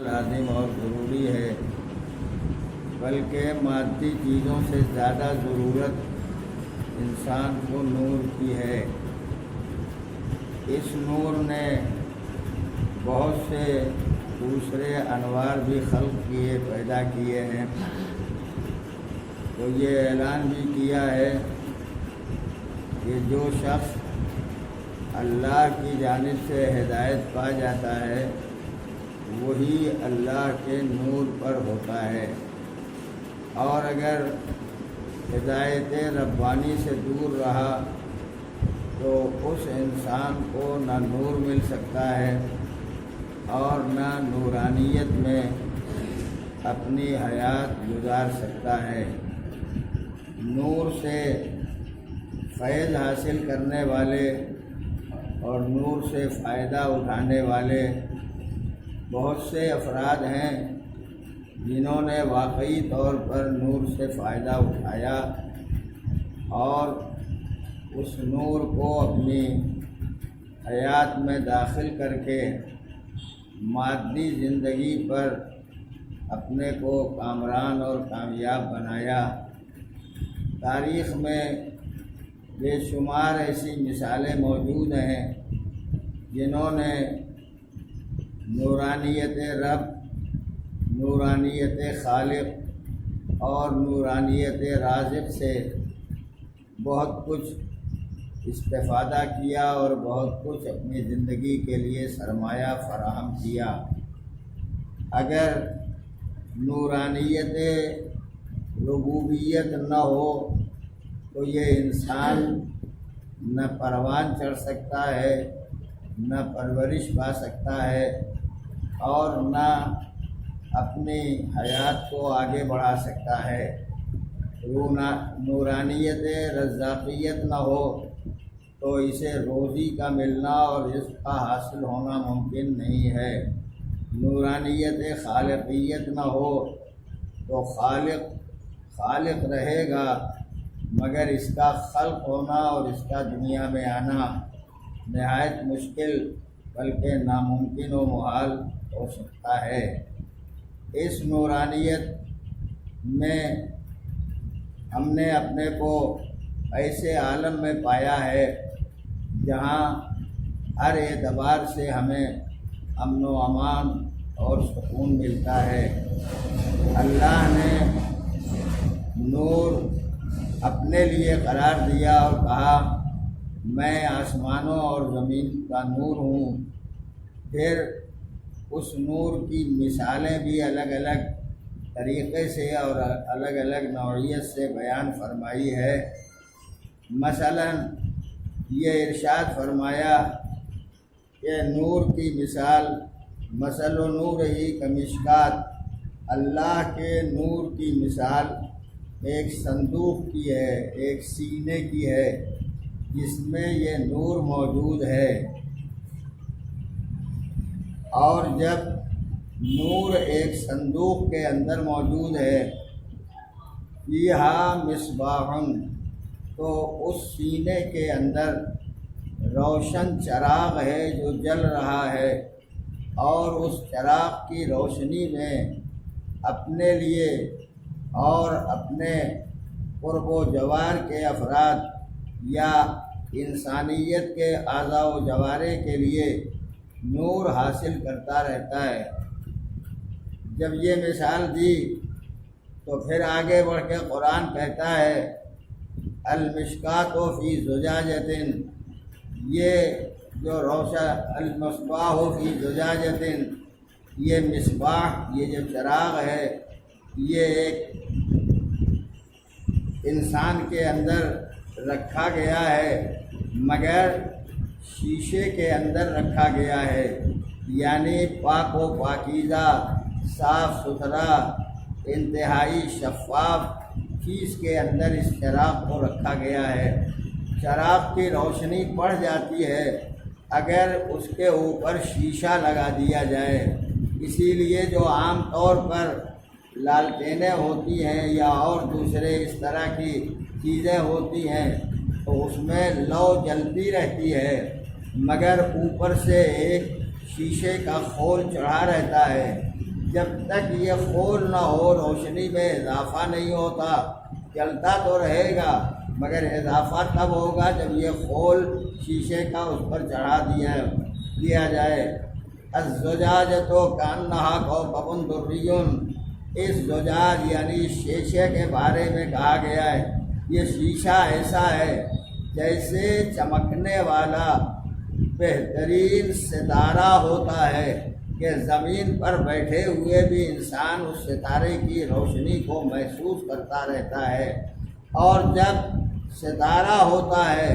لازم اور ضروری ہے، بلکہ مادی چیزوں سے زیادہ ضرورت انسان کو نور کی ہے۔ اس نور نے بہت سے دوسرے انوار بھی خلق کیے، پیدا کیے ہیں۔ تو یہ اعلان بھی کیا ہے کہ جو شخص اللہ کی جانب سے ہدایت پا جاتا ہے وہی اللہ کے نور پر ہوتا ہے، اور اگر ہدایت ربانی سے دور رہا تو اس انسان کو نہ نور مل سکتا ہے اور نہ نورانیت میں اپنی حیات گزار سکتا ہے۔ نور سے فیض حاصل کرنے والے اور نور سے فائدہ اٹھانے والے بہت سے افراد ہیں جنہوں نے واقعی طور پر نور سے فائدہ اٹھایا اور اس نور کو اپنی حیات میں داخل کر کے مادی زندگی پر اپنے کو کامران اور کامیاب بنایا۔ تاریخ میں بے شمار ایسی مثالیں موجود ہیں جنہوں نے نورانیت رب، نورانیت خالق اور نورانیت رازق سے بہت کچھ استفادہ کیا اور بہت کچھ اپنی زندگی کے لیے سرمایہ فراہم کیا۔ اگر نورانیت ربوبیت نہ ہو تو یہ انسان نہ پروان چڑھ سکتا ہے، نہ پرورش پا سکتا ہے اور نہ اپنی حیات کو آگے بڑھا سکتا ہے۔ نورانیت رزاقیت نہ ہو تو اسے روزی کا ملنا اور رزق کا حاصل ہونا ممکن نہیں ہے۔ نورانیت خالقیت نہ ہو تو خالق رہے گا مگر اس کا خلق ہونا اور اس کا دنیا میں آنا نہایت مشکل بلکہ ناممکن و محال ہو سکتا ہے۔ اس نورانیت میں ہم نے اپنے کو ایسے عالم میں پایا ہے جہاں ہر اعتبار سے ہمیں امن و امان اور سکون ملتا ہے۔ اللہ نے نور اپنے لیے قرار دیا اور کہا میں آسمانوں اور زمین کا نور ہوں۔ پھر اس نور کی مثالیں بھی الگ الگ طریقے سے اور الگ الگ نوعیت سے بیان فرمائی ہے۔ مثلا یہ ارشاد فرمایا کہ نور کی مثال مثل نور ہی کمشکات، اللہ کے نور کی مثال ایک صندوق کی ہے، ایک سینے کی ہے جس میں یہ نور موجود ہے۔ اور جب نور ایک صندوق کے اندر موجود ہے فیہا مصباح، تو اس سینے کے اندر روشن چراغ ہے جو جل رہا ہے، اور اس چراغ کی روشنی میں اپنے لیے اور اپنے قرب و جوار کے افراد یا انسانیت کے اعضاء و جوارے کے لیے نور حاصل کرتا رہتا ہے۔ جب یہ مثال دی تو پھر آگے بڑھ کے قرآن کہتا ہے المشکات فی زجاجۃ، یہ جو روشن المصباح فی زجاجۃ، یہ مصباح، یہ جو چراغ ہے یہ ایک انسان کے اندر رکھا گیا ہے مگر شیشے کے اندر رکھا گیا ہے، یعنی پاک و پاکیزہ، صاف ستھرا، انتہائی شفاف چیز کے اندر اس چراغ کو رکھا گیا ہے۔ چراغ کی روشنی پڑ جاتی ہے اگر اس کے اوپر شیشہ لگا دیا جائے، اسی لیے جو عام طور پر لالٹینیں ہوتی ہیں یا اور دوسرے اس طرح کی چیزیں ہوتی ہیں تو اس میں لو جلتی رہتی ہے مگر اوپر سے ایک شیشے کا خول چڑھا رہتا ہے، جب تک یہ خول نہ ہو روشنی میں اضافہ نہیں ہوتا، چلتا تو رہے گا مگر اضافہ تب ہوگا جب یہ خول شیشے کا اس پر چڑھا دیا جائے۔ الزجاجۃ کأنہا کوکب دری، اس زجاج یعنی شیشے کے بارے میں کہا گیا ہے یہ شیشہ ایسا ہے جیسے چمکنے والا بہترین ستارہ ہوتا ہے کہ زمین پر بیٹھے ہوئے بھی انسان اس ستارے کی روشنی کو محسوس کرتا رہتا ہے، اور جب ستارہ ہوتا ہے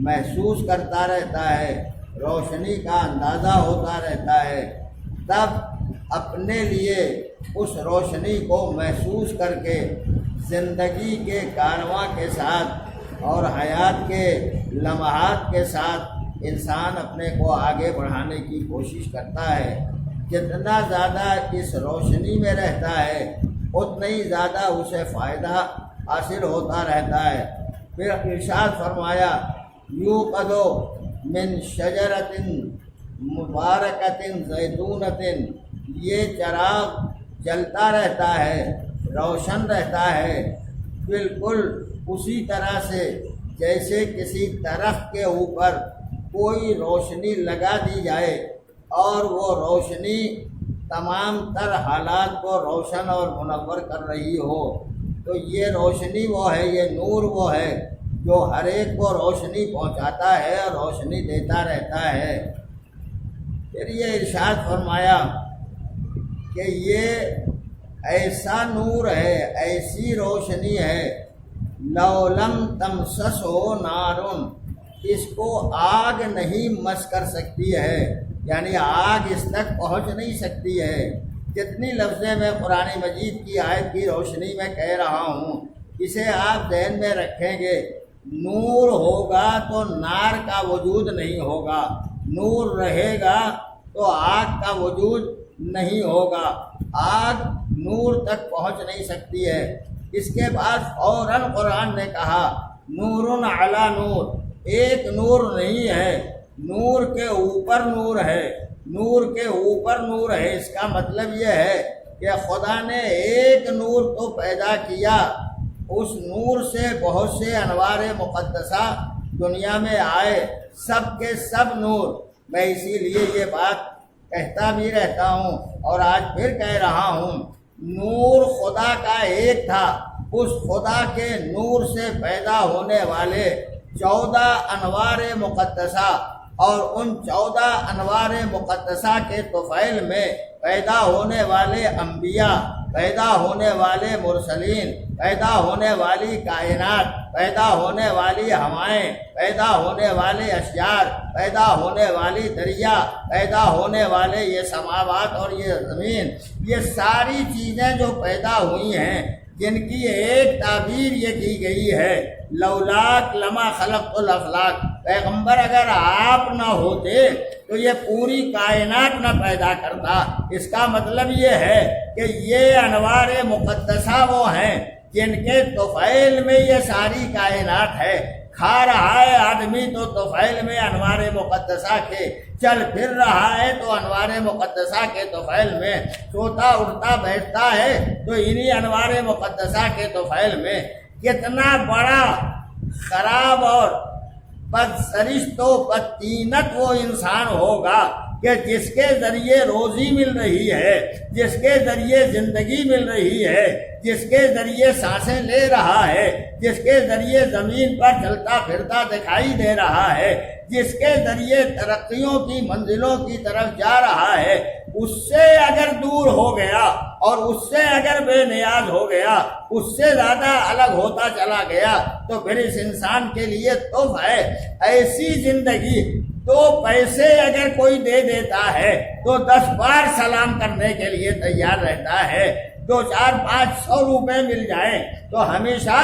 محسوس کرتا رہتا ہے، روشنی کا اندازہ ہوتا رہتا ہے، تب اپنے لیے اس روشنی کو محسوس کر کے زندگی کے کارواں کے ساتھ اور حیات کے لمحات کے ساتھ انسان اپنے کو آگے بڑھانے کی کوشش کرتا ہے۔ جتنا زیادہ اس روشنی میں رہتا ہے اتنا ہی زیادہ اسے فائدہ حاصل ہوتا رہتا ہے۔ پھر ارشاد فرمایا یوقد من شجرۃ مبارکۃ زیتونۃ، یہ چراغ جلتا رہتا ہے، روشن رہتا ہے، بالکل اسی طرح سے جیسے کسی درخت کے اوپر کوئی روشنی لگا دی جائے اور وہ روشنی تمام تر حالات کو روشن اور منور کر رہی ہو، تو یہ روشنی وہ ہے، یہ نور وہ ہے جو ہر ایک کو روشنی پہنچاتا ہے اور روشنی دیتا رہتا ہے۔ پھر یہ ارشاد فرمایا کہ یہ ایسا نور ہے، ایسی روشنی ہے، لو لم تمسسہ نار، اس کو آگ نہیں مس کر سکتی ہے، یعنی آگ اس تک پہنچ نہیں سکتی ہے۔ جتنی لفظیں میں قرآن مجید کی آیت کی روشنی میں کہہ رہا ہوں اسے آپ ذہن میں رکھیں گے۔ نور ہوگا تو نار کا وجود نہیں ہوگا، نور رہے گا تو آگ کا وجود نہیں ہوگا، آگ نور تک پہنچ نہیں سکتی ہے۔ اس کے بعد فوراً قرآن نے کہا نور علی نور، ایک نور نہیں ہے، نور کے اوپر نور ہے، نور کے اوپر نور ہے۔ اس کا مطلب یہ ہے کہ خدا نے ایک نور تو پیدا کیا، اس نور سے بہت سے انوار مقدسہ دنیا میں آئے، سب کے سب نور۔ میں اسی لیے یہ بات کہتا بھی رہتا ہوں اور آج پھر کہہ رہا ہوں، نور خدا کا ایک تھا، اس خدا کے نور سے پیدا ہونے والے 14 انوار مقدسہ اور ان 14 انوار مقدسہ کے طفیل میں پیدا ہونے والے انبیاء، پیدا ہونے والے مرسلین، پیدا ہونے والی کائنات، پیدا ہونے والی ہوائیں، پیدا ہونے والے اشجار، پیدا ہونے والی دریا، پیدا ہونے والے یہ سماوات اور یہ زمین، یہ ساری چیزیں جو پیدا ہوئی ہیں جن کی ایک تعبیر یہ کی گئی ہے لولاک لما خلقت الافلاک، پیغمبر اگر آپ نہ ہوتے تو یہ پوری کائنات نہ پیدا کرتا۔ اس کا مطلب یہ ہے کہ یہ انوار مقدسہ وہ ہیں جن کے طفیل میں یہ ساری کائنات ہے۔ کھا رہا ہے آدمی تو طفیل میں انوار مقدسہ کے، چل پھر رہا ہے تو انوار مقدسہ کے طفیل میں، سوتا اٹھتا بیٹھتا ہے تو انہی انوار مقدسہ کے طفیل میں۔ کتنا بڑا خراب اور بدسرشت و بدطینت وہ انسان ہوگا کہ جس کے ذریعے روزی مل رہی ہے، جس کے ذریعے زندگی مل رہی ہے، جس کے ذریعے سانسیں لے رہا ہے، جس کے ذریعے زمین پر چلتا پھرتا دکھائی دے رہا ہے، جس کے ذریعے ترقیوں کی منزلوں کی طرف جا رہا ہے، اس سے اگر دور ہو گیا اور اس سے اگر بے نیاز ہو گیا، اس سے زیادہ الگ ہوتا چلا گیا تو پھر اس انسان کے لیے تو ہے ایسی زندگی۔ 2 پیسے اگر کوئی دے دیتا ہے تو 10 بار سلام کرنے کے لیے تیار رہتا ہے، 2 4 500 روپے مل جائیں تو ہمیشہ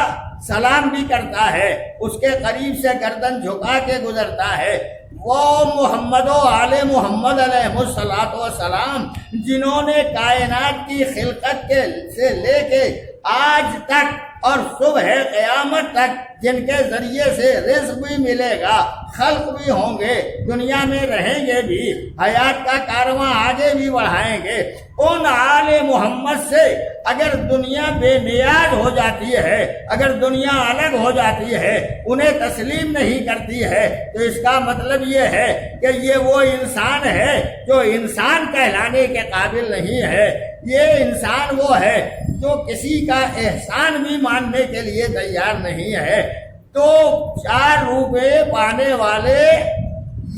سلام بھی کرتا ہے، اس کے قریب سے گردن جھکا کے گزرتا ہے۔ وہ محمد و آل محمد علیہ السلام جنہوں نے کائنات کی خلقت سے لے کے آج تک اور صبح قیامت تک جن کے ذریعے سے رزق بھی ملے گا، خلق بھی ہوں گے، دنیا میں رہیں گے بھی، حیات کا کارواں آگے بھی بڑھائیں گے، ان آل محمد سے اگر دنیا بے نیاز ہو جاتی ہے، اگر دنیا الگ ہو جاتی ہے، انہیں تسلیم نہیں کرتی ہے، تو اس کا مطلب یہ ہے کہ یہ وہ انسان ہے جو انسان کہلانے کے قابل نہیں ہے۔ یہ انسان وہ ہے جو کسی کا احسان بھی ماننے کے لیے تیار نہیں ہے۔ تو 4 روپے پانے والے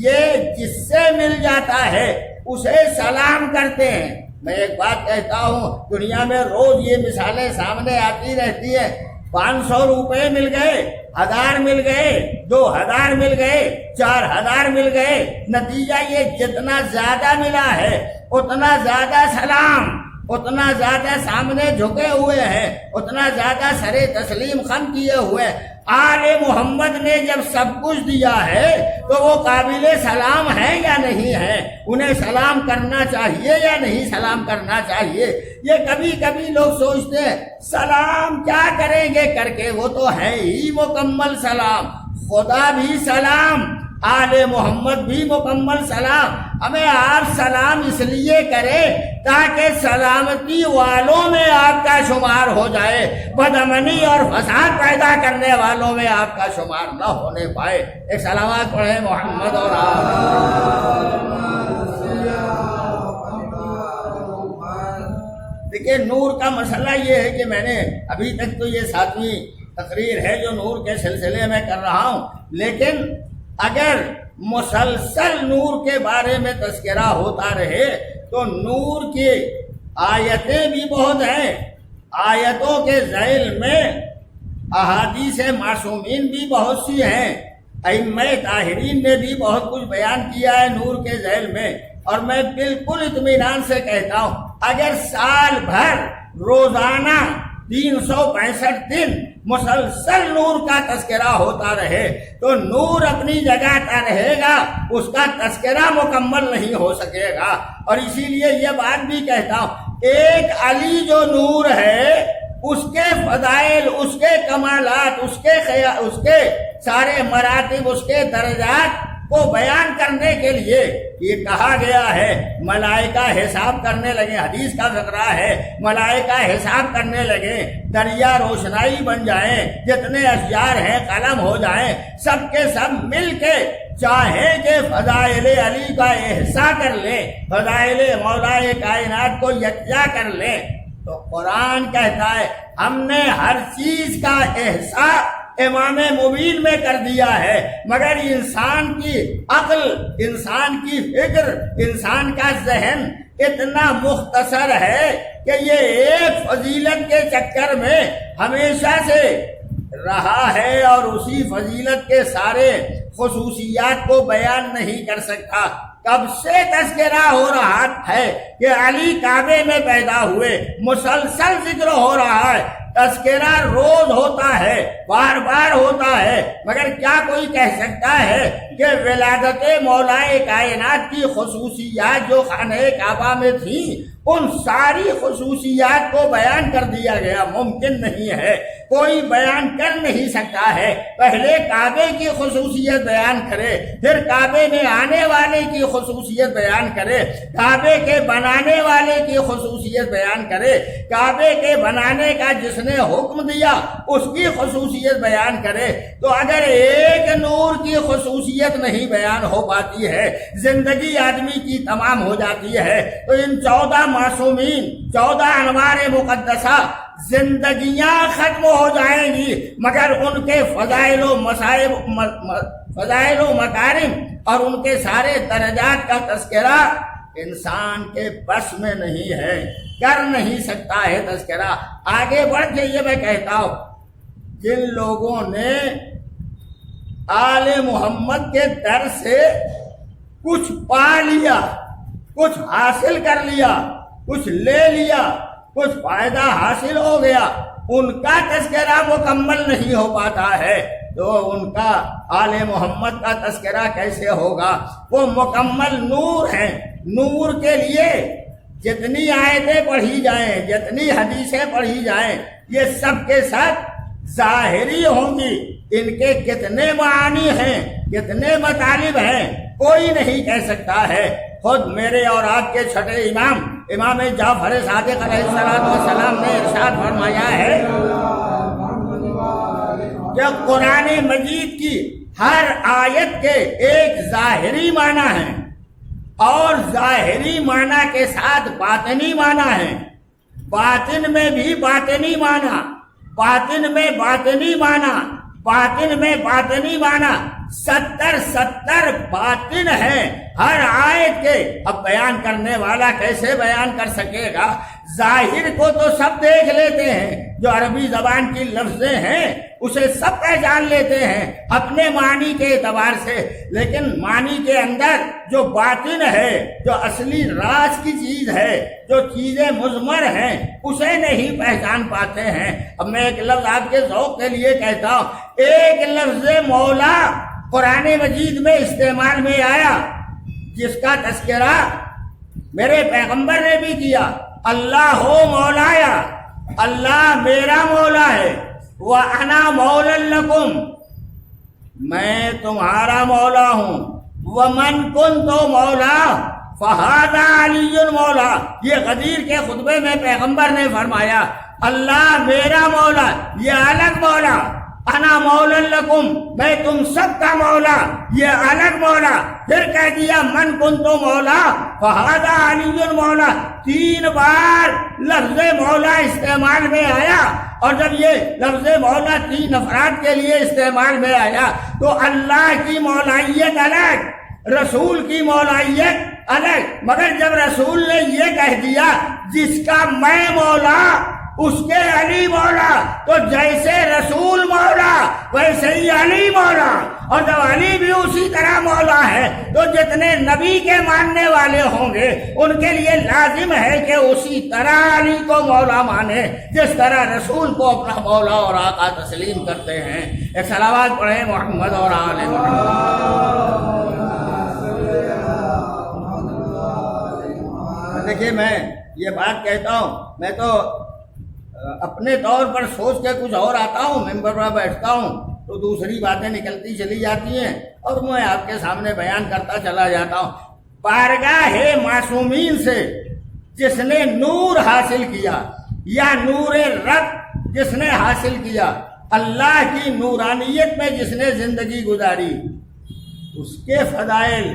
یہ جس سے مل جاتا ہے اسے سلام کرتے ہیں۔ میں ایک بات کہتا ہوں، دنیا میں روز یہ مثالیں سامنے آتی رہتی ہیں، 500 روپے مل گئے، 1000 مل گئے، 2000 مل گئے، 4000 مل گئے، نتیجہ یہ جتنا زیادہ ملا ہے اتنا زیادہ سلام، اتنا زیادہ سامنے جھکے ہوئے ہیں، اتنا زیادہ سر تسلیم خم کیے ہوئے۔ آل محمد نے جب سب کچھ دیا ہے تو وہ قابل سلام ہے یا نہیں ہے؟ انہیں سلام کرنا چاہیے یا نہیں سلام کرنا چاہیے؟ یہ کبھی کبھی لوگ سوچتے ہیں سلام کیا کریں گے کر کے، وہ تو ہے ہی مکمل سلام، خدا بھی سلام، آل محمد بھی مکمل سلام۔ ہمیں آپ سلام اس لیے کریں تاکہ سلامتی والوں میں آپ کا شمار ہو جائے، بدامنی اور فساد پیدا کرنے والوں میں آپ کا شمار نہ ہونے پائے۔ ایک سلامات پڑھیں محمد اور دیکھیں، نور کا مسئلہ یہ ہے کہ میں نے ابھی تک تو یہ 7ویں تقریر ہے جو نور کے سلسلے میں کر رہا ہوں، لیکن اگر مسلسل نور کے بارے میں تذکرہ ہوتا رہے تو نور کی آیتیں بھی بہت ہیں، آیتوں کے ذیل میں احادیث معصومین بھی بہت سی ہیں، ائمہ طاہرین نے بھی بہت کچھ بیان کیا ہے نور کے ذیل میں، اور میں بالکل اطمینان سے کہتا ہوں اگر سال بھر روزانہ 365 دن مسلسل نور کا تذکرہ ہوتا رہے تو نور اپنی جگہ کا رہے گا، اس کا تذکرہ مکمل نہیں ہو سکے گا۔ اور اسی لیے یہ بات بھی کہتا ہوں، ایک علی جو نور ہے، اس کے فضائل، اس کے کمالات، اس کے سارے مراتب، اس کے درجات کو بیان کرنے کے لیے یہ کہا گیا ہے ملائکہ حساب کرنے لگے، حدیث کا فقرہ ہے، ملائکہ حساب کرنے لگے، دریا روشنائی بن جائیں، جتنے اشجار ہیں قلم ہو جائیں، سب کے سب مل کے چاہیں کہ فضائل علی کا احصاء کر لیں، فضائل مولا کائنات کو یکجا کر لیں، تو قرآن کہتا ہے ہم نے ہر چیز کا احصاء امام مبین میں کر دیا ہے، مگر انسان کی عقل، انسان کی فکر، انسان کا ذہن اتنا مختصر ہے کہ یہ ایک فضیلت کے چکر میں ہمیشہ سے رہا ہے اور اسی فضیلت کے سارے خصوصیات کو بیان نہیں کر سکتا۔ کب سے تذکرہ ہو رہا ہے کہ علی کعبے میں پیدا ہوئے، مسلسل ذکر ہو رہا ہے، تذکرہ روز ہوتا ہے، بار بار ہوتا ہے، مگر کیا کوئی کہہ سکتا ہے کہ ولادت مولا کائنات کی خصوصیات جو خانہ کعبہ میں تھیں ان ساری خصوصیات کو بیان کر دیا گیا؟ ممکن نہیں ہے، کوئی بیان کر نہیں سکتا ہے۔ پہلے کعبے کی خصوصیت بیان کرے، پھر کعبے میں آنے والے کی خصوصیت بیان کرے، کعبے کے بنانے والے کی خصوصیت بیان کرے، کعبے کے بنانے کا جس نے حکم دیا اس کی خصوصیت بیان کرے۔ تو اگر ایک نور کی خصوصیت نہیں بیان ہو پاتی ہے، زندگی آدمی کی تمام ہو جاتی ہے، تو ان 14 معصومین، 14 انوار مقدسہ زندگیاں ختم ہو جائیں گی، مگر ان کے فضائل و مکارم اور ان کے سارے درجات کا تذکرہ انسان کے بس میں نہیں ہے، کر نہیں سکتا ہے تذکرہ۔ آگے بڑھ کے یہ میں کہتا ہوں، جن لوگوں نے آل محمد کے در سے کچھ پا لیا، کچھ حاصل کر لیا، کچھ لے لیا، کچھ فائدہ حاصل ہو گیا، ان کا تذکرہ مکمل نہیں ہو پاتا ہے، تو ان کا آل محمد کا تذکرہ کیسے ہوگا؟ وہ مکمل نور ہیں، نور کے لیے جتنی آیتیں پڑھی جائیں، جتنی حدیثیں پڑھی جائیں، یہ سب کے سب ظاہری ہوں گی، ان کے کتنے معانی ہیں، کتنے مطالب ہیں، کوئی نہیں کہہ سکتا ہے۔ خود میرے اور آپ کے چھٹے امام جعفر صادق علیہ السلام نے ارشاد فرمایا ہے کہ قرآن مجید کی ہر آیت کے ایک ظاہری معنی ہے اور ظاہری معنی کے ساتھ باطنی معنی ہے، باطن میں بھی باطنی معنی، باطن میں باطنی معنی، باطن میں باطنی معنی، 70 باطن ہے ہر آیت کے۔ اب بیان کرنے والا کیسے بیان کر سکے گا؟ ظاہر کو تو سب دیکھ لیتے ہیں، جو عربی زبان کی لفظیں ہیں اسے سب پہچان لیتے ہیں اپنے معنی کے اعتبار سے، لیکن معنی کے اندر جو باطن ہے، جو اصلی راز کی چیز ہے، جو چیزیں مضمر ہیں، اسے نہیں پہچان پاتے ہیں۔ اب میں ایک لفظ آپ کے ذوق کے لیے کہتا ہوں، ایک لفظ مولا قرآن مجید میں استعمال میں آیا جس کا تذکرہ میرے پیغمبر نے بھی کیا، اللہ ہو مولایا، اللہ میرا مولا ہے، وَأَنَا مَوْلًا لَكُمْ، میں تمہارا مولا ہوں، وَمَنْ كُنْتُ مَوْلًا فَهَذَا عَلِيٌّ مولا۔ یہ غدیر کے خطبے میں پیغمبر نے فرمایا اللہ میرا مولا، یہ الگ مولا، انا مولا لکم، میں تم سب کا مولا، یہ الگ مولا۔ پھر کہہ دیا من کنت مولا فہذا علی مولا، 3 بار لفظ مولا استعمال میں آیا، اور جب یہ لفظ مولا 3 افراد کے لیے استعمال میں آیا تو اللہ کی مولائیت الگ، رسول کی مولائیت الگ، مگر جب رسول نے یہ کہہ دیا جس کا میں مولا اس کے علی مولا، تو جیسے رسول مولا ویسے ہی علی مولا، اور جب علی بھی اسی طرح مولا ہے تو جتنے نبی کے ماننے والے ہوں گے ان کے لیے لازم ہے کہ اسی طرح علی کو مولا مانے جس طرح رسول کو اپنا مولا اور آقا تسلیم کرتے ہیں۔ ایک صلوات پڑھیں محمد اور آل محمد۔ دیکھیے میں یہ بات کہتا ہوں، میں تو اپنے طور پر سوچ کے کچھ اور آتا ہوں، ممبر پر بیٹھتا ہوں تو دوسری باتیں نکلتی چلی جاتی ہیں اور میں آپ کے سامنے بیان کرتا چلا جاتا ہوں۔ بارگاہ معصومین سے جس نے نور حاصل کیا یا نور رب جس نے حاصل کیا، اللہ کی نورانیت میں جس نے زندگی گزاری، اس کے فضائل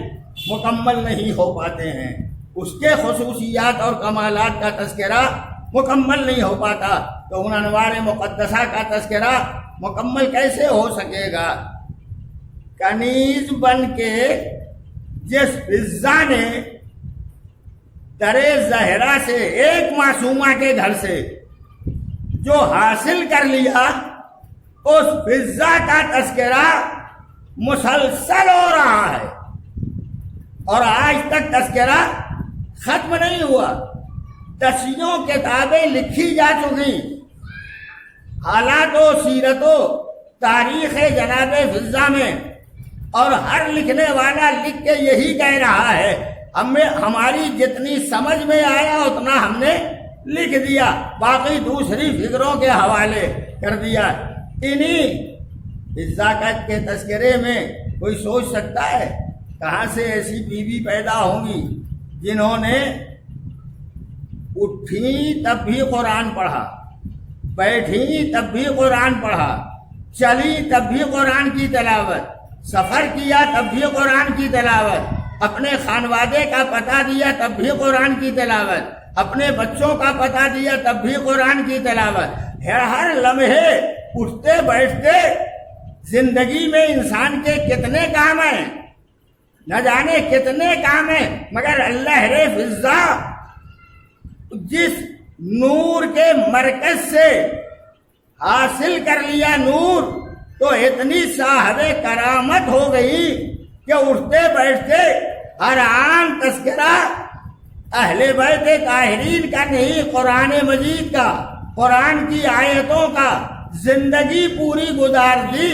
مکمل نہیں ہو پاتے ہیں، اس کے خصوصیات اور کمالات کا تذکرہ مکمل نہیں ہو پاتا، تو ان انوار مقدسہ کا تذکرہ مکمل کیسے ہو سکے گا؟ کنیز بن کے جس فضا نے در زہرا سے ایک معصومہ کے گھر سے جو حاصل کر لیا، اس فضا کا تذکرہ مسلسل ہو رہا ہے اور آج تک تذکرہ ختم نہیں ہوا۔ 10 کتابیں لکھی جا چکی، حالات و سیرت و تاریخ جناب فضا میں، اور ہر لکھنے والا لکھ کے یہی کہہ رہا ہے ہماری جتنی سمجھ میں آیا اتنا ہم نے لکھ دیا، باقی دوسری فکروں کے حوالے کر دیا۔ انہی فضا کے تذکرے میں کوئی سوچ سکتا ہے کہاں سے ایسی بیوی پیدا ہوں گی جنہوں نے اٹھی تب بھی قرآن پڑھا، بیٹھی تب بھی قرآن پڑھا، چلی تب بھی قرآن کی تلاوت، سفر کیا تب بھی قرآن کی تلاوت، اپنے خانوادے کا پتہ دیا تب بھی قرآن کی تلاوت، اپنے بچوں کا پتہ دیا تب بھی قرآن کی تلاوت۔ ہر لمحے اٹھتے بیٹھتے زندگی میں انسان کے کتنے کام ہیں، نہ جانے کتنے کام ہیں، مگر اللہ فضا جس نور کے مرکز سے حاصل کر لیا نور، تو اتنی صاحب کرامت ہو گئی کہ اٹھتے بیٹھتے ہر آن تذکرہ اہل بیت طاہرین کا نہیں، قرآن مجید کا، قرآن کی آیتوں کا زندگی پوری گزار دی،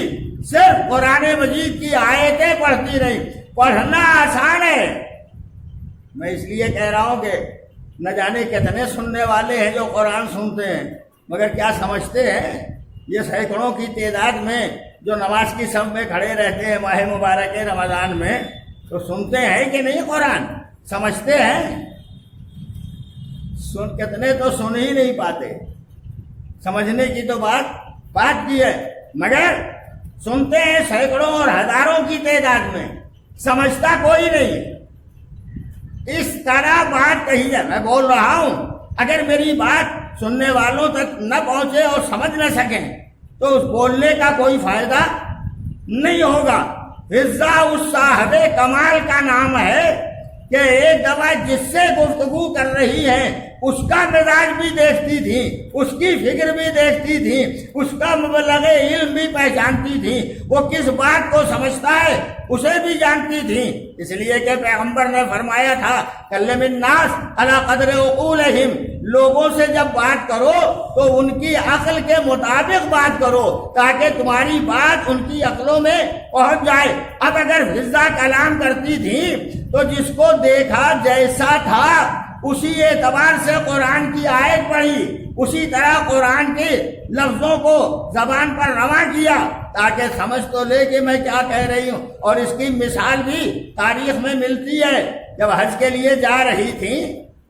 صرف قرآن مجید کی آیتیں پڑھتی رہی۔ پڑھنا آسان ہے، میں اس لیے کہہ رہا ہوں کہ نہ جانے کتنے سننے والے ہیں جو قرآن سنتے ہیں، مگر کیا سمجھتے ہیں؟ یہ سینکڑوں کی تعداد میں جو نماز کی صف میں کھڑے رہتے ہیں ماہ مبارک رمضان میں، تو سنتے ہیں کہ نہیں قرآن؟ سمجھتے ہیں؟ کتنے تو سن ہی نہیں پاتے، سمجھنے کی تو بات کی ہے، مگر سنتے ہیں سینکڑوں اور ہزاروں کی تعداد میں، سمجھتا کوئی نہیں۔ اس طرح بات کہی ہے، میں بول رہا ہوں، اگر میری بات سننے والوں تک نہ پہنچے اور سمجھ نہ سکیں تو اس بولنے کا کوئی فائدہ نہیں ہوگا۔ فضا اس صاحب کمال کا نام ہے کہ ایک دفعہ جس سے گفتگو کر رہی ہے اس کا مزاج بھی دیکھتی تھی، اس کی فکر بھی دیکھتی تھی، اس کا مبلغ علم بھی پہچانتی تھی، وہ کس بات کو سمجھتا ہے اسے بھی جانتی تھی، اس لیے کہ پیغمبر نے فرمایا تھا کلم الناس علی قدر عقولہم، لوگوں سے جب بات کرو تو ان کی عقل کے مطابق بات کرو تاکہ تمہاری بات ان کی عقلوں میں پہنچ جائے۔ اب اگر فضا کلام کرتی تھی تو جس کو دیکھا جیسا تھا اسی اعتبار سے قرآن کی آیت پڑھی، اسی طرح قرآن کے لفظوں کو زبان پر رواں کیا تاکہ سمجھ تو لے کہ میں کیا کہہ رہی ہوں۔ اور اس کی مثال بھی تاریخ میں ملتی ہے، جب حج کے لیے جا رہی تھی،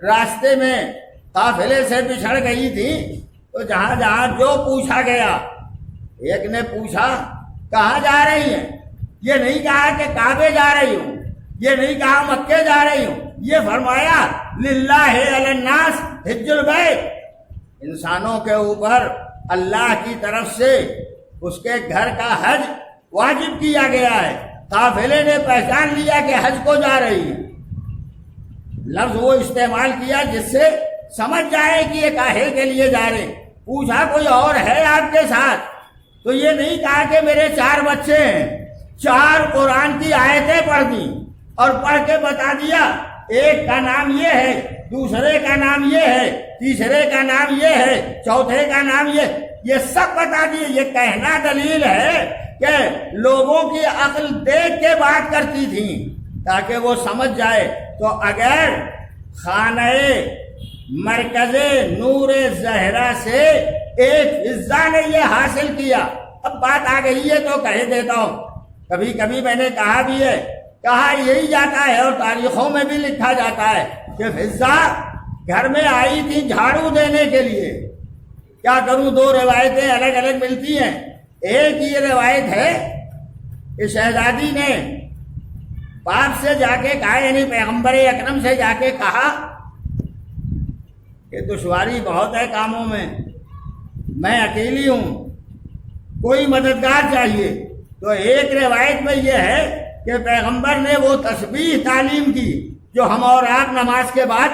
راستے میں قافلے سے بچھڑ گئی تھی، تو جہاں جہاں جو پوچھا گیا، ایک نے پوچھا کہاں جا رہی ہیں؟ یہ نہیں کہا کہ کعبے جا رہی ہوں، یہ نہیں کہا مکے جا رہی ہوں، یہ فرمایا للہ علی الناس حج البیت، انسانوں کے اوپر اللہ کی طرف سے اس کے گھر کا حج واجب کیا گیا ہے۔ قافلے نے پہچان لیا کہ حج کو جا رہی ہے، لفظ وہ استعمال کیا جس سے سمجھ جائے کہ یہ کاہے کے لیے جا رہے۔ پوچھا کوئی اور ہے آپ کے ساتھ؟ تو یہ نہیں کہا کہ میرے 4 بچے ہیں، 4 قرآن کی آیتیں پڑھ دی اور پڑھ کے بتا دیا ایک کا نام یہ ہے، دوسرے کا نام یہ ہے، تیسرے کا نام یہ ہے، چوتھے کا نام یہ سب بتا دیے۔ یہ کہنا دلیل ہے کہ لوگوں کی عقل دیکھ کے بات کرتی تھی تاکہ وہ سمجھ جائے۔ تو اگر خانہ مرکز نور زہرا سے ایک فضا نے یہ حاصل کیا، اب بات آ گئی ہے تو کہہ دیتا ہوں، کبھی کبھی میں نے کہا بھی ہے، کہا یہی جاتا ہے اور تاریخوں میں بھی لکھا جاتا ہے کہ فضا گھر میں آئی تھی جھاڑو دینے کے لیے۔ کیا کروں، 2 روایتیں الگ الگ ملتی ہیں۔ ایک یہ روایت ہے کہ شہزادی نے باپ سے جا کے کہا، یعنی پیغمبر اکرم سے جا کے کہا کہ دشواری بہت ہے کاموں میں اکیلی ہوں، کوئی مددگار چاہیے۔ تو ایک روایت میں یہ ہے کہ پیغمبر نے وہ تسبیح تعلیم کی جو ہم اور آپ نماز کے بعد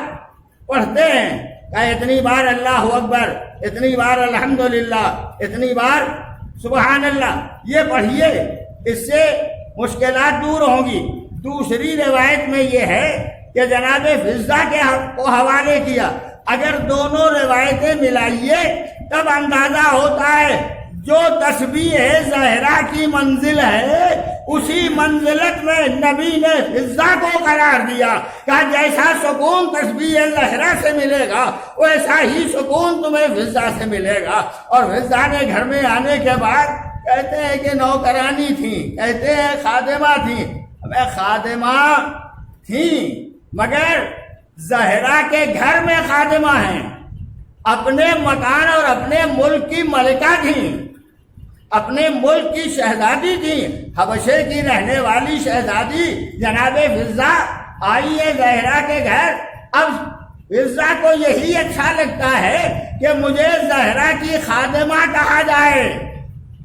پڑھتے ہیں، کہ اتنی بار اللہ اکبر، اتنی بار الحمدللہ، اتنی بار سبحان اللہ، یہ پڑھیے، اس سے مشکلات دور ہوں گی۔ دوسری روایت میں یہ ہے کہ جناب فضا کے کو حوالے کیا۔ اگر دونوں روایتیں ملائیے تب اندازہ ہوتا ہے جو تسبیح زہرا کی منزل ہے اسی منزلت میں نبی نے فضا کو قرار دیا کہ جیسا سکون تسبیح زہرا سے ملے گا ویسا ہی سکون تمہیں فضا سے ملے گا۔ اور فضا نے گھر میں آنے کے بعد کہتے ہیں کہ نوکرانی تھی، کہتے ہیں خادمہ تھی، خادمہ تھیں مگر زہرا کے گھر میں خادمہ ہیں، اپنے مکان اور اپنے ملک کی ملکہ تھیں، اپنے ملک کی شہزادی تھیں، حبشے کی رہنے والی شہزادی جناب فضا آئی ہے زہرا کے گھر۔ اب فضا کو یہی اچھا لگتا ہے کہ مجھے زہرا کی خادمہ کہا جائے۔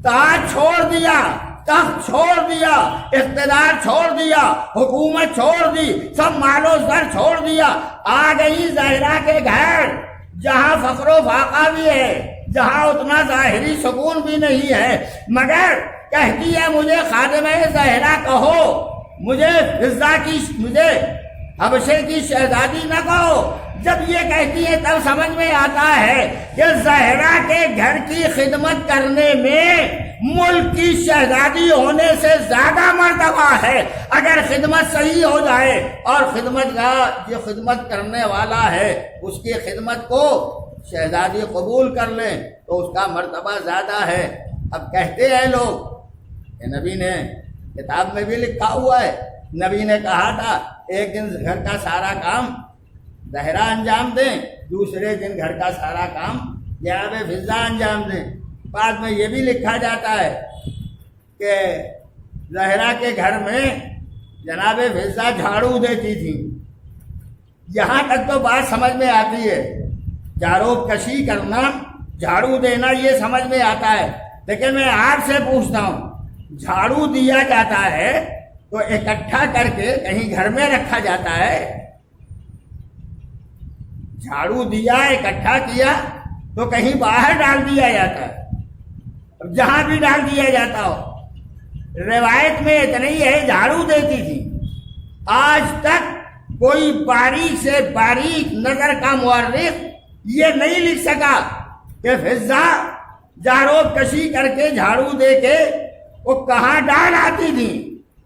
تاج چھوڑ دیا، تخت چھوڑ دیا، اقتدار چھوڑ دیا، حکومت چھوڑ دی، سب مال و زر چھوڑ دیا، آ گئی زہرا کے گھر جہاں فقر و فاقہ بھی ہے، جہاں اتنا ظاہری سکون بھی نہیں ہے، مگر کہتی ہے مجھے خادمہ زہرا کہو، مجھے فضا کی، مجھے حبشے کی شہزادی نہ کہو۔ جب یہ کہتی ہے تب سمجھ میں آتا ہے کہ زہرا کے گھر کی خدمت کرنے میں ملک کی شہزادی ہونے سے زیادہ مرتبہ ہے۔ اگر خدمت صحیح ہو جائے اور خدمت کا جو خدمت کرنے والا ہے اس کی خدمت کو شہزادی قبول کر لیں تو اس کا مرتبہ زیادہ ہے۔ اب کہتے ہیں لوگ کہ نبی نے کتاب میں بھی لکھا ہوا ہے، نبی نے کہا تھا ایک دن گھر کا سارا کام زہرا انجام دیں، دوسرے دن گھر کا سارا کام جناب فضہ انجام دیں۔ بعد میں یہ بھی لکھا جاتا ہے کہ زہرا کے گھر میں جناب فضہ جھاڑو دیتی تھی۔ یہاں تک تو بات سمجھ میں آتی ہے، جاروب کشی کرنا، جھاڑو دینا یہ سمجھ میں آتا ہے، لیکن میں آپ سے پوچھتا ہوں جھاڑو دیا جاتا ہے تو اکٹھا کر کے کہیں گھر میں رکھا جاتا ہے؟ جھاڑو دیا اکٹھا کیا تو کہیں باہر ڈال دیا جاتا ہے؟ جہاں بھی ڈال دیا جاتا ہو، روایت میں اتنا ہی ہے جھاڑو دیتی تھی۔ آج تک کوئی باریک سے باریک نظر کا مورخ یہ نہیں لکھ سکا کہ فضہ جاروب کشی کر کے جھاڑو دے کے وہ کہاں ڈال آتی تھی،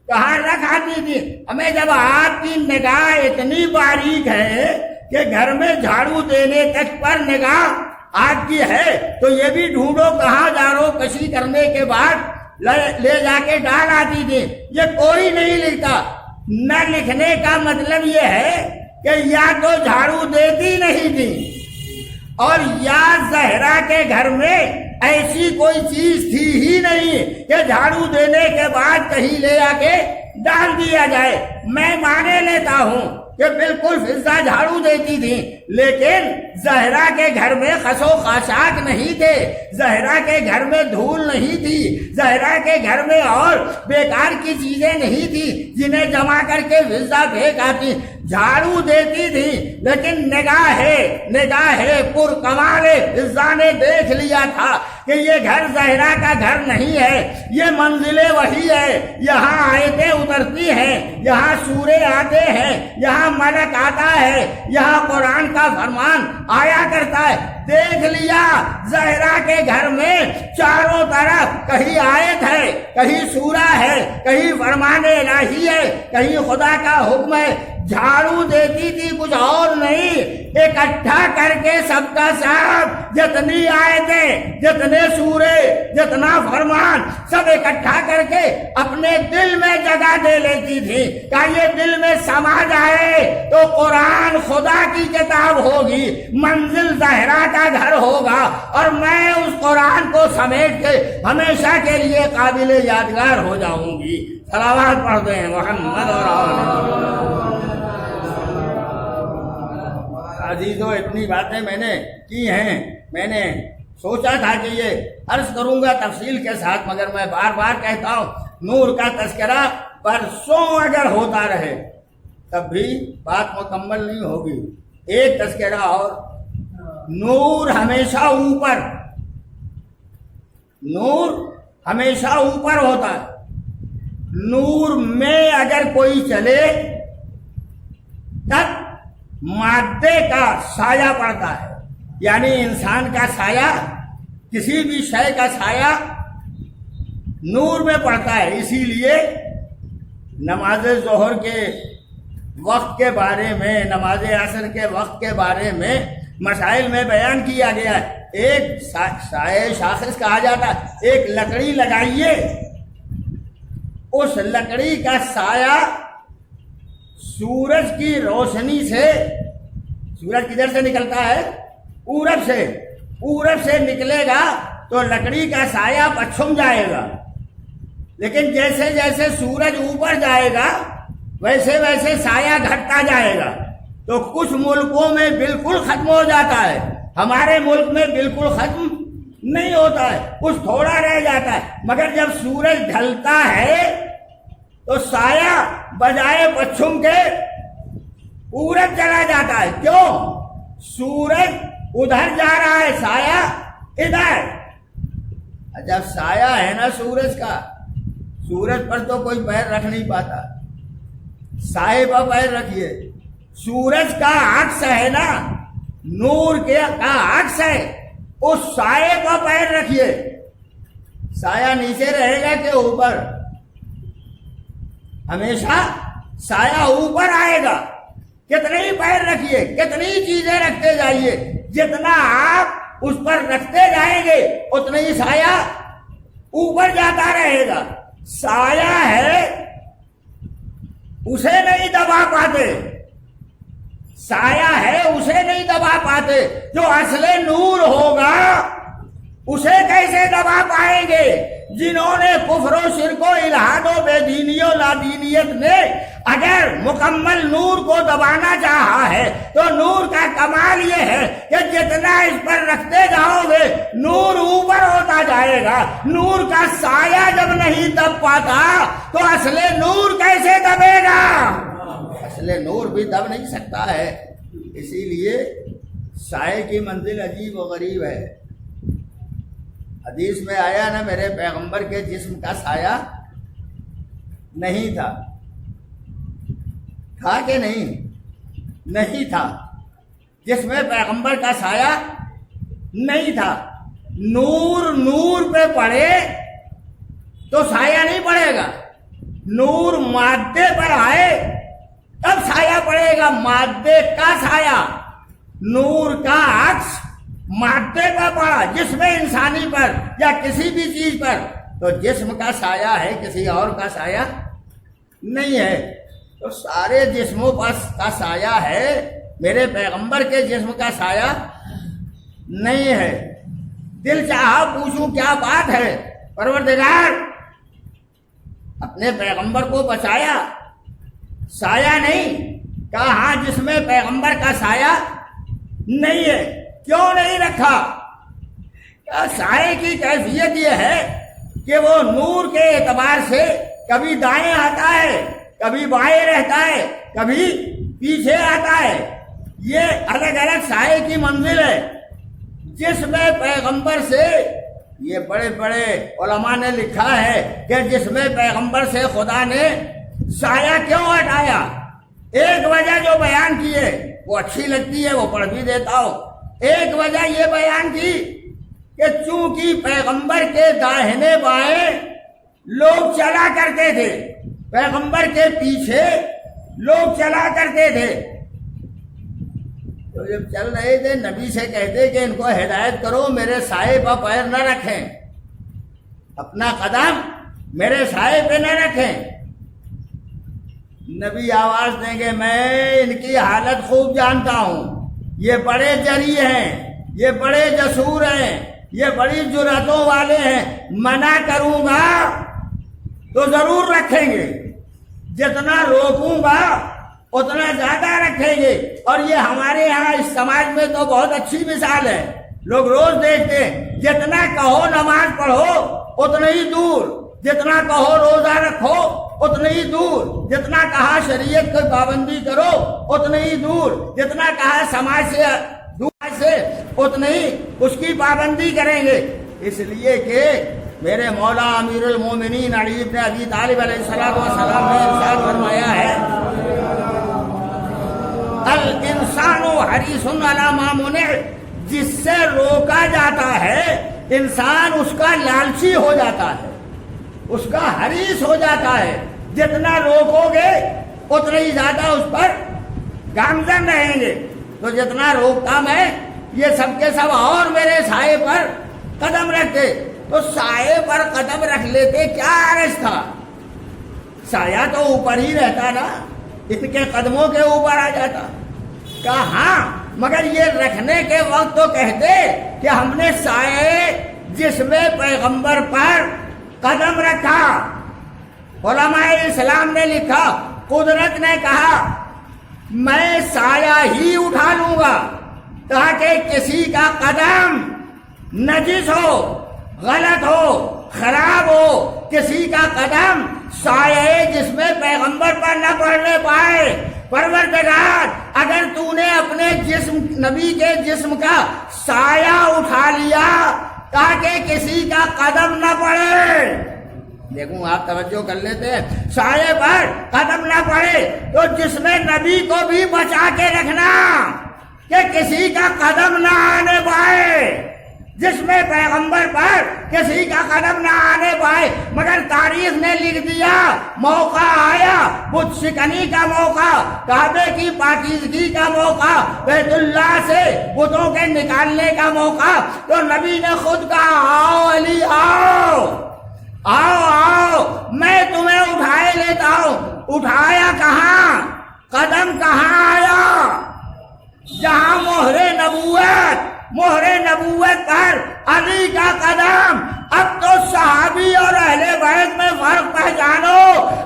کہاں رکھ آتی تھی۔ ہمیں جب آپ کی نگاہ اتنی باریک ہے کہ گھر میں جھاڑو دینے تک پر نگاہ آپ کی ہے تو یہ بھی ڈھونڈو کہاں جاروب کشی کرنے کے بعد لے جا کے ڈال آتی تھی۔ یہ کوئی نہیں لکھتا۔ نہ لکھنے کا مطلب یہ ہے کہ یا تو جھاڑو دیتی نہیں تھی اور یا زہرا کے گھر میں ایسی کوئی چیز تھی ہی نہیں کہ جھاڑو دینے کے بعد کہیں لے آ کے ڈال دیا جائے۔ میں مانے لیتا ہوں کہ بالکل فضہ جھاڑو دیتی تھی، لیکن زہرا کے گھر میں خس و خاشاک نہیں تھے، زہرا کے گھر میں دھول نہیں تھی، زہرا کے گھر میں اور بیکار کی چیزیں نہیں تھی جنہیں جمع کر کے فضہ پھینک آتی۔ جھاڑو دیتی تھی لیکن نگاہ پر کمال فضہ نے دیکھ لیا تھا کہ یہ گھر زہرا کا گھر نہیں ہے، یہ منزل وحی ہے، یہاں آیتیں اترتی ہیں، یہاں سورے آتے ہیں، یہاں ملک آتا ہے، یہاں قرآن کا فرمان آیا کرتا ہے۔ دیکھ لیا زہرا کے گھر میں چاروں طرف کہیں آیت ہے، کہیں سورہ ہے، کہیں فرمان الہی ہے، کہیں خدا کا حکم ہے۔ جھاڑو دیتی تھی کچھ اور نہیں، اکٹھا کر کے سب کا سب جتنی آیتیں، جتنے سورے، جتنا فرمان سب اکٹھا کر کے اپنے دل میں جگہ دے لیتی تھی کہ یہ دل میں سما جائے تو قرآن خدا کی کتاب ہوگی، منزل زہرا کا گھر ہوگا اور میں اس قرآن کو سمیٹ کے ہمیشہ کے لیے قابل یادگار ہو جاؤں گی۔ صلوات پڑھتے ہیں محمد اور عزیزو، اتنی باتیں میں نے کی ہیں، میں نے سوچا تھا کہ یہ عرض کروں گا تفصیل کے ساتھ، مگر میں بار بار کہتا ہوں نور کا تذکرہ برسوں اگر ہوتا رہے تب بھی بات مکمل نہیں ہوگی۔ ایک تذکرہ اور، نور ہمیشہ اوپر، نور ہمیشہ اوپر ہوتا ہے۔ نور میں اگر کوئی چلے تب مادے کا سایہ پڑتا ہے، یعنی انسان کا سایہ، کسی بھی شے کا سایہ نور میں پڑتا ہے۔ اسی لیے نماز ظہر کے وقت کے بارے میں، نماز عصر کے وقت کے بارے میں مسائل میں بیان کیا گیا ہے۔ ایک سایہ شاخص کہا جاتا ہے، ایک لکڑی لگائیے، اس لکڑی کا سایہ سورج کی روشنی سے، سورج کدھر سے نکلتا ہے؟ پورب سے نکلے گا تو لکڑی کا سایہ پچھم جائے گا، لیکن جیسے جیسے سورج اوپر جائے گا ویسے ویسے سایہ گھٹتا جائے گا۔ تو کچھ ملکوں میں بالکل ختم ہو جاتا ہے، ہمارے ملک میں بالکل ختم نہیں ہوتا ہے، کچھ تھوڑا رہ جاتا ہے، مگر جب سورج ڈھلتا ہے تو سایہ بجائے پچھم کے پورب چلا جاتا ہے۔ کیوں؟ سورج ادھر جا رہا ہے، سایہ ادھر۔ جب سایہ ہے نا سورج کا، سورج پر تو کوئی پیر رکھ نہیں پاتا، سائے پر پیر رکھیے۔ سورج کا عکس ہے نا، نور کا عکس ہے، اس سائے پر پیر رکھیے، سایہ نیچے رہے گا کہ اوپر؟ ہمیشہ سایہ اوپر آئے گا۔ کتنے ہی پیر رکھیے، کتنی چیزیں رکھتے جائیے، جتنا آپ اس پر رکھتے جائیں گے اتنا ہی سایہ اوپر جاتا رہے گا. سایہ ہے اسے نہیں دبا پاتے, سایہ ہے اسے نہیں دبا پاتے. جو اصل نور ہوگا اسے کیسے دبا پائیں گے؟ جنہوں نے کفر و شرک و الحاد و بے دینی و لادینیت نے اگر مکمل نور کو دبانا چاہا ہے تو نور کا کمال یہ ہے کہ جتنا اس پر رکھتے جاؤ گے نور اوپر ہوتا جائے گا. نور کا سایہ جب نہیں دب پاتا تو اصل نور کیسے دبے گا؟ اصل نور بھی دب نہیں سکتا ہے. اسی لیے سائے کی منزل عجیب و غریب ہے. حدیث میں آیا نا میرے پیغمبر کے جسم کا سایہ نہیں تھا. تھا کہ نہیں؟ نہیں تھا. جس میں پیغمبر کا سایہ نہیں تھا. نور پہ پڑے تو سایہ نہیں پڑے گا. نور مادے پر آئے تب سایہ پڑے گا. مادے کا سایہ نور کا عکس مادے پر پڑا جسم انسانی پر یا کسی بھی چیز پر تو جسم کا سایہ ہے, کسی اور کا سایہ نہیں ہے. تو سارے جسموں پر کا سایہ ہے, میرے پیغمبر کے جسم کا سایہ نہیں ہے. دل چاہا پوچھوں کیا بات ہے؟ پروردگار اپنے پیغمبر کو بچایا, سایہ نہیں. کہا ہاں جسم پیغمبر کا سایہ نہیں ہے. کیوں نہیں رکھا؟ سائے کی کیفیت یہ ہے کہ وہ نور کے اعتبار سے کبھی دائیں آتا ہے, کبھی بائیں رہتا ہے, کبھی پیچھے آتا ہے. یہ الگ الگ سائے کی منزل ہے. جس میں پیغمبر سے یہ بڑے بڑے علماء نے لکھا ہے کہ جس میں پیغمبر سے خدا نے سایہ کیوں ہٹایا. ایک وجہ جو بیان کی ہے وہ اچھی لگتی ہے, وہ پڑھ بھی دیتا ہوں. ایک وجہ یہ بیان کی کہ چونکہ پیغمبر کے داہنے بائیں لوگ چلا کرتے تھے, پیغمبر کے پیچھے لوگ چلا کرتے تھے, تو جب چل رہے تھے نبی سے کہتے کہ ان کو ہدایت کرو میرے سائے پر پیر نہ رکھیں, اپنا قدم میرے سائے پہ نہ رکھیں. نبی آواز دیں گے میں ان کی حالت خوب جانتا ہوں, یہ بڑے جری ہیں, یہ بڑے جسور ہیں, یہ بڑی جرأتوں والے ہیں, منع کروں گا تو ضرور رکھیں گے, جتنا روکوں گا اتنا زیادہ رکھیں گے. اور یہ ہمارے یہاں اس سماج میں تو بہت اچھی مثال ہے, لوگ روز دیکھتے ہیں جتنا کہو نماز پڑھو اتنا ہی دور, جتنا کہو روزہ رکھو اتنا ہی دور, جتنا کہا شریعت کی پابندی کرو اتنا ہی دور, جتنا کہا سماج سے دعا سے اتنا ہی اس کی پابندی کریں گے. اس لیے کہ میرے مولا امیر المومنین علی ابن ابی طالب علیہ السلام نے ارشاد فرمایا ہے الانسان حریص علی ما منع. جس سے روکا جاتا ہے انسان اس کا لالچی ہو جاتا ہے, اس کا حریص ہو جاتا ہے. جتنا روکو گے اتنا ہی زیادہ اس پر گامزن رہیں گے. تو جتنا روکتا میں یہ سب کے سب اور میرے سائے پر قدم رکھتے, تو سائے پر قدم رکھ لیتے, کیا عرض تھا؟ سایہ تو اوپر ہی رہتا نا, ان کے قدموں کے اوپر آ جاتا. کہا ہاں مگر یہ رکھنے کے وقت تو کہتے کہ ہم نے سائے جس میں پیغمبر پر قدم رکھا. علماء اسلام نے لکھا قدرت نے کہا میں سایہ ہی اٹھا لوں گا تاکہ کسی کا قدم نجس ہو, غلط ہو, خراب ہو, کسی کا قدم سایہ جس میں پیغمبر پر نہ پڑنے پائے. پروردگار اگر تو نے اپنے جسم نبی کے جسم کا سایہ اٹھا لیا تاکہ کسی کا قدم نہ پڑے, دیکھوں آپ توجہ کر لیتے ہیں, سایے پر قدم نہ پڑے تو جسم نبی کو بھی بچا کے رکھنا کہ کسی کا قدم نہ آنے پائے. جس میں پیغمبر پر کسی کا قدم نہ آنے پائے، مگر تاریخ نے لکھ دیا موقع آیا بت شکنی کا موقع، کعبے کی پاکیزگی کا موقع، بیت اللہ سے بتوں کے نکالنے کا موقع، تو نبی نے خود کہا آؤ علی آؤ آؤ آؤ میں تمہیں اٹھائے لیتا ہوں۔ اٹھایا کہاں؟ قدم کہاں آیا؟ جہاں مہر نبوت پر علی کا قدم۔ اب تو صحابی اور اہل بیت میں فرق پہچانو،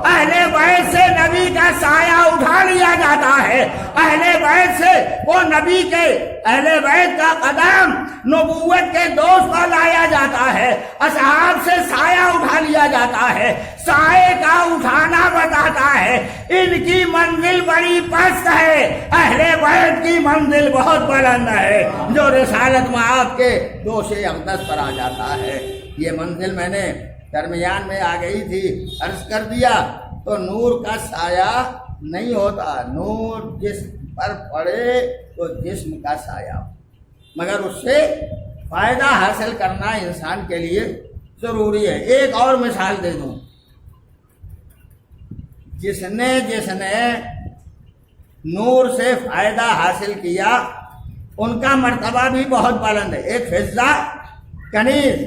اہل بیت سے نبی کا سایہ اٹھا لیا جاتا ہے، اہل بیت سے وہ نبی کے اہل بیت کا قدم نبوت کے دوست پر لایا جاتا ہے، اصحاب سے سایہ اٹھا لیا جاتا ہے، سائے کا اٹھانا بتاتا ہے ان کی منزل بڑی پست ہے، اہل بیت کی منزل بہت بلند ہے جو رسالت مآب کے دوش اقدس پر آ جاتا ہے۔ یہ منزل میں نے درمیان میں آ گئی تھی، عرض کر دیا تو نور کا سایہ نہیں ہوتا، نور جسم پر پڑے تو جسم کا سایہ، مگر اس سے فائدہ حاصل کرنا انسان کے لیے ضروری ہے۔ ایک اور مثال دے دوں، جس نے نور سے فائدہ حاصل کیا ان کا مرتبہ بھی بہت بلند ہے۔ ایک فضہ کنیز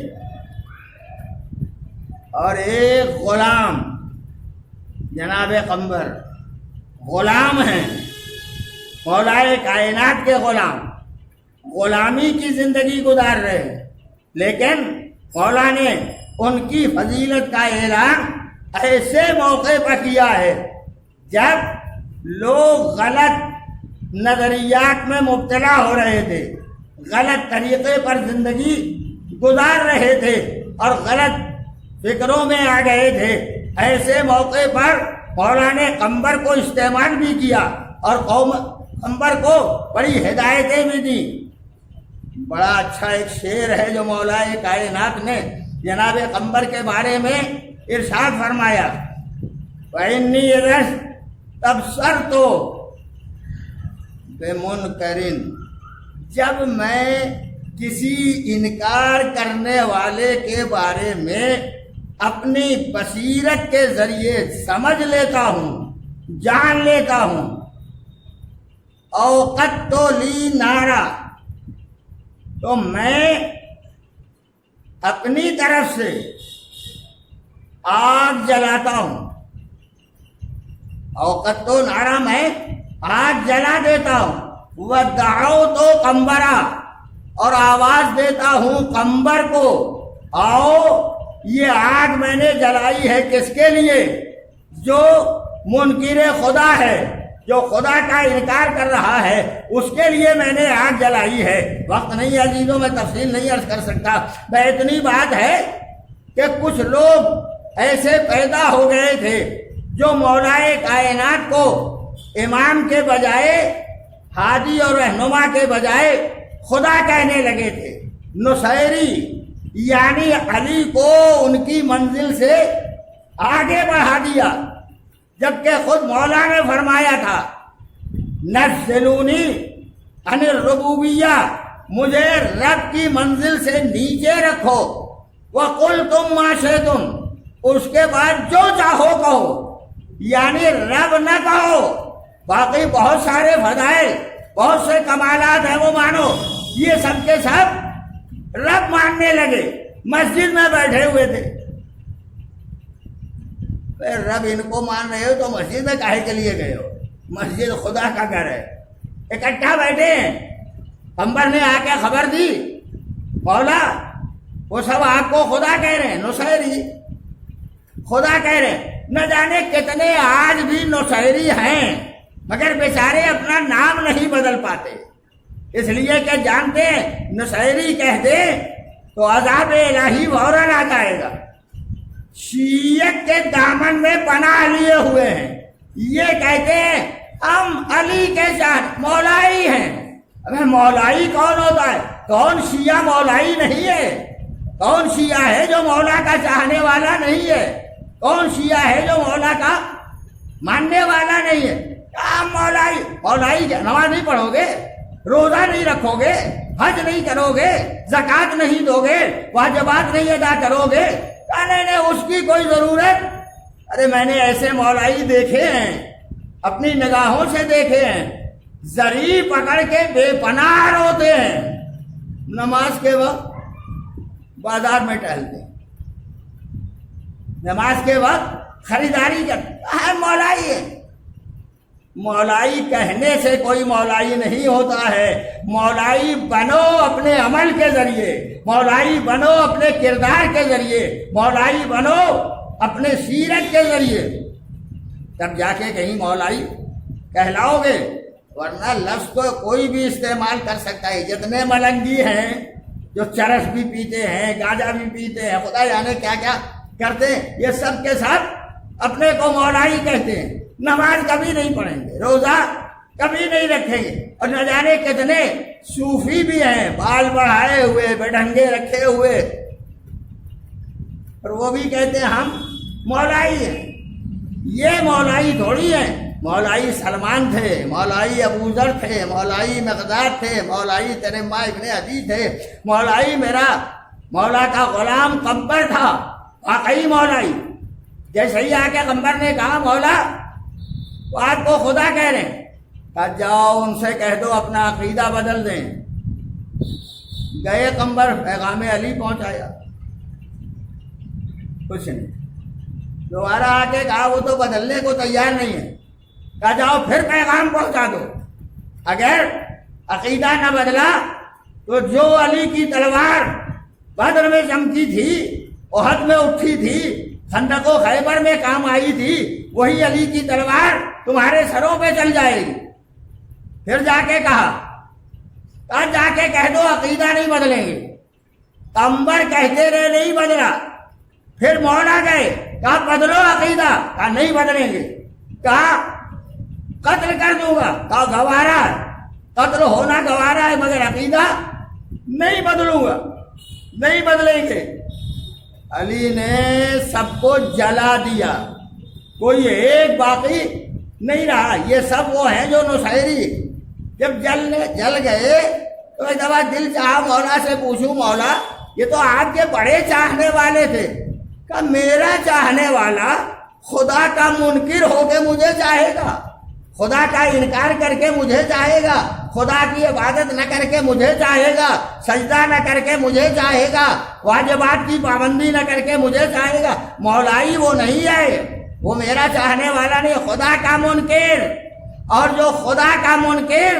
اور ایک غلام جناب قمبر، غلام ہیں، مولائے کائنات کے غلام، غلامی کی زندگی گزار رہے ہیں، لیکن مولا نے ان کی فضیلت کا اعلان ایسے موقع پر کیا ہے جب لوگ غلط نظریات میں مبتلا ہو رہے تھے، غلط طریقے پر زندگی گزار رہے تھے اور غلط فکروں میں آ گئے تھے۔ ایسے موقع پر مولا نے قمبر کو استعمال بھی کیا اور قمبر کو بڑی ہدایتیں بھی دی۔ بڑا اچھا ایک شعر ہے جو مولا کائنات نے جناب قمبر کے بارے میں ارشاد فرمایا، وَإِنِّي تَبْصَرْتُ بِمُنْكَرٍ، جب میں کسی انکار کرنے والے کے بارے میں اپنی بصیرت کے ذریعے سمجھ لیتا ہوں، جان لیتا ہوں، اوقت تو لی نارا، تو میں اپنی طرف سے آگ جلاتا ہوں، اوقت تو نارا میں آگ جلا دیتا ہوں، وَدَعَوْتُ قَمْبَرَا، اور آواز دیتا ہوں قمبر کو، آؤ یہ آگ میں نے جلائی ہے کس کے لیے؟ جو منکر خدا ہے، جو خدا کا انکار کر رہا ہے، اس کے لیے میں نے آگ جلائی ہے۔ وقت نہیں عزیزوں، میں تفصیل نہیں عرض کر سکتا، میں اتنی بات ہے کہ کچھ لوگ ایسے پیدا ہو گئے تھے جو مولائے کائنات کو امام کے بجائے، ہادی اور رہنما کے بجائے خدا کہنے لگے تھے۔ نصیری یعنی علی کو ان کی منزل سے آگے بڑھا دیا، جبکہ خود مولا نے فرمایا تھا نزلونی عن الربوبیہ، مجھے رب کی منزل سے نیچے رکھو، وَقُلْتُمْ مَا شِئْتُمْ، اس کے بعد جو چاہو کہو، یعنی رب نہ کہو، باقی بہت سارے فضائل، بہت سے کمالات ہیں وہ مانو۔ یہ سب کے سب رب ماننے لگے، مسجد میں بیٹھے ہوئے تھے۔ رب ان کو مان رہے ہو تو مسجد میں کاہے کے لیے گئے ہو؟ مسجد خدا کا گھر ہے، اکٹھا بیٹھے ہیں۔ قمبر نے آ کے خبر دی، مولا وہ سب آپ کو خدا کہہ رہے ہیں، نصیری خدا کہہ رہے ہیں۔ نہ جانے کتنے آج بھی نصیری ہیں، مگر بیچارے اپنا نام نہیں بدل پاتے، اس لیے کہ جانتے ہیں نصیری کہہ دیں تو عذاب الہی فوراً آ جائے گا۔ شیعت کے دامن میں پناہ لیے ہوئے ہیں، یہ کہتے ہیں ہم علی کے ساتھ مولائی ہیں۔ ابھی مولائی کون ہوتا ہے؟ کون شیعہ مولائی نہیں ہے؟ کون شیعہ ہے جو مولا کا چاہنے والا نہیں ہے؟ کون شیعہ ہے جو مولا کا ماننے والا نہیں ہے؟ آپ مولائی کیا؟ نماز نہیں پڑھو گے، روزہ نہیں رکھو گے، حج نہیں کرو گے، زکوٰۃ نہیں دو گے، واجبات نہیں ادا کرو گے؟ نہیں اس کی کوئی ضرورت۔ ارے میں نے ایسے مولائی دیکھے ہیں، اپنی نگاہوں سے دیکھے ہیں، زری پکڑ کے بے پناہ روتے ہیں، نماز کے وقت بازار میں ٹہلتے ہیں، نماز کے وقت خریداری کرتے ہیں، مولائی ہے۔ مولائی کہنے سے کوئی مولائی نہیں ہوتا ہے، مولائی بنو اپنے عمل کے ذریعے، مولائی بنو اپنے کردار کے ذریعے، مولائی بنو اپنے سیرت کے ذریعے، تب جا کے کہیں مولائی کہلاؤ گے، ورنہ لفظ کو کوئی بھی استعمال کر سکتا ہے۔ جتنے ملنگی ہیں جو چرس بھی پیتے ہیں، گاجا بھی پیتے ہیں، خدا جانے کیا کیا کرتے ہیں، یہ سب کے ساتھ اپنے کو مولائی کہتے ہیں، نماز کبھی نہیں پڑھیں گے، روزہ کبھی نہیں رکھیں گے، اور نہ جانے کتنے صوفی بھی ہیں، بال بڑھائے ہوئے، بڑھنگے رکھے ہوئے، اور وہ بھی کہتے ہیں ہم مولائی ہیں۔ یہ مولائی تھوڑی ہے، مولائی سلمان تھے، مولائی ابو ذر تھے، مولائی مقداد تھے، مولائی ترمہ ابن عدی تھے، مولائی میرا مولا کا غلام قمبر تھا، واقعی مولائی۔ جیسے ہی آ کے قمبر نے کہا مولا وہ آپ کو خدا کہہ رہے ہیں، کہا جاؤ ان سے کہہ دو اپنا عقیدہ بدل دیں۔ گئے قمبر، پیغام علی پہنچایا، کچھ نہیں، دوبارہ آ کے کہا وہ تو بدلنے کو تیار نہیں ہے، کہا جاؤ پھر پیغام پہنچا دو، اگر عقیدہ نہ بدلا تو جو علی کی تلوار بدر میں چمکی تھی، احد میں اٹھی تھی، خندق و خیبر میں کام آئی تھی، وہی علی کی تلوار تمہارے سروں پہ چل جائے گی۔ پھر جا کے کہا جا کے کہہ دو عقیدہ نہیں بدلیں گے۔ قمبر کہتے رہے نہیں بدلا، پھر مولا گئے، کہا بدلو عقیدہ، کہا نہیں بدلیں گے، کہا قتل کر دوں گا، کہا گوارا ہے، قتل ہونا گوارا ہے مگر عقیدہ نہیں بدلوں گا، نہیں بدلیں گے۔ علی نے سب کو جلا دیا، کوئی ایک باقی نہیں رہا۔ یہ سب وہ ہیں جو نصیری جب جل گئے تو ایک دفعہ دل چاہا مولا سے پوچھوں، مولا یہ تو آپ کے بڑے چاہنے والے تھے، کہ میرا چاہنے والا خدا کا منکر ہو کے مجھے چاہے گا، خدا کا انکار کر کے مجھے چاہے گا، خدا کی عبادت نہ کر کے مجھے چاہے گا، سجدہ نہ کر کے مجھے چاہے گا، واجبات کی پابندی نہ کر کے مجھے چاہے گا۔ مولائی وہ نہیں ہے، وہ میرا چاہنے والا نہیں، خدا کا منکر۔ اور جو خدا کا منکر،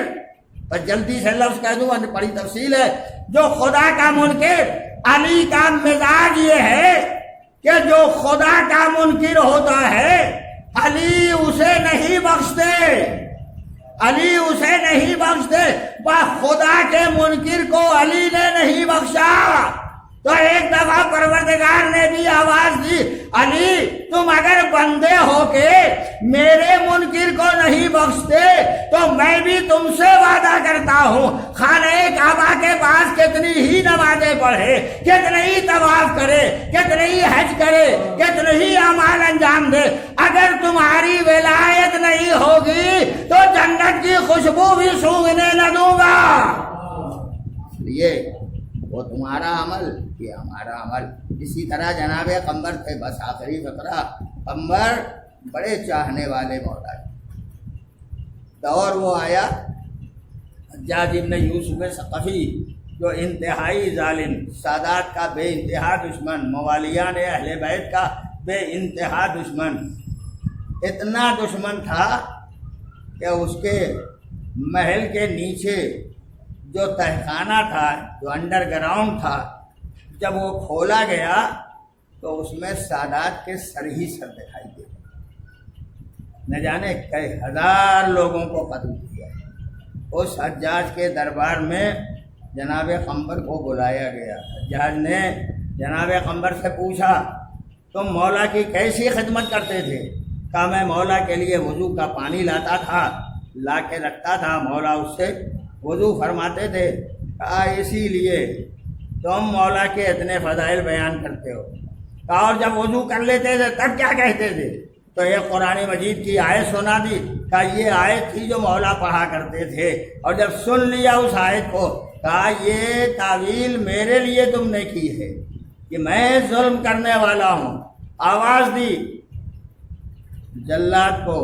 بس جلدی سے لفظ کہہ دوں، بڑی تفصیل ہے، جو خدا کا منکر، علی کا مزاج یہ ہے کہ جو خدا کا منکر ہوتا ہے علی اسے نہیں بخشتے، علی اسے نہیں بخشتے، خدا کے منکر کو علی نے نہیں بخشا۔ تو ایک دفعہ پروردگار نے بھی آواز دی، علی تم اگر بندے ہو کے میرے منکر کو نہیں بخشتے تو میں بھی تم سے وعدہ کرتا ہوں، خانہ کعبہ کے پاس کتنی ہی نمازیں پڑھے، کتنے ہی طواف کرے، کتنے ہی حج کرے، کتنے ہی اعمال انجام دے، اگر تمہاری ولایت نہیں ہوگی تو جنت کی خوشبو بھی سونگھنے نہ دوں گا۔ یہ وہ تمہارا عمل، یہ ہمارا عمل۔ اسی طرح جناب قمبر تھے، بس آخری فقرہ، قمبر بڑے چاہنے والے مولا۔ دور وہ آیا حجاج ابن یوسف ثقفی، جو انتہائی ظالم، سادات کا بے انتہا دشمن، موالیان اہل بیت کا بے انتہا دشمن، اتنا دشمن تھا کہ اس کے محل کے نیچے جو تہخانہ تھا، جو انڈر گراؤنڈ تھا، جب وہ کھولا گیا تو اس میں سادات کے سر ہی سر دکھائی دے، نہ جانے کئی ہزار لوگوں کو قتل کیا۔ اس حجاج کے دربار میں جناب قمبر کو بلایا گیا۔ حجاج نے جناب قمبر سے پوچھا، تم مولا کی کیسی خدمت کرتے تھے؟ کہا میں مولا کے لیے وضو کا پانی لاتا تھا، لا کے رکھتا تھا، مولا اس سے وضو فرماتے تھے۔ کہا اسی لیے تم مولا کے اتنے فضائل بیان کرتے ہو۔ کہا اور جب وضو کر لیتے تھے تب کیا کہتے تھے؟ تو یہ قرآن مجید کی آیت سنا دی، کہا یہ آیت تھی جو مولا پڑھا کرتے تھے، اور جب سن لیا اس آیت کو کہا یہ تعویل میرے لیے تم نے کی ہے کہ میں ظلم کرنے والا ہوں. آواز دی جلاد کو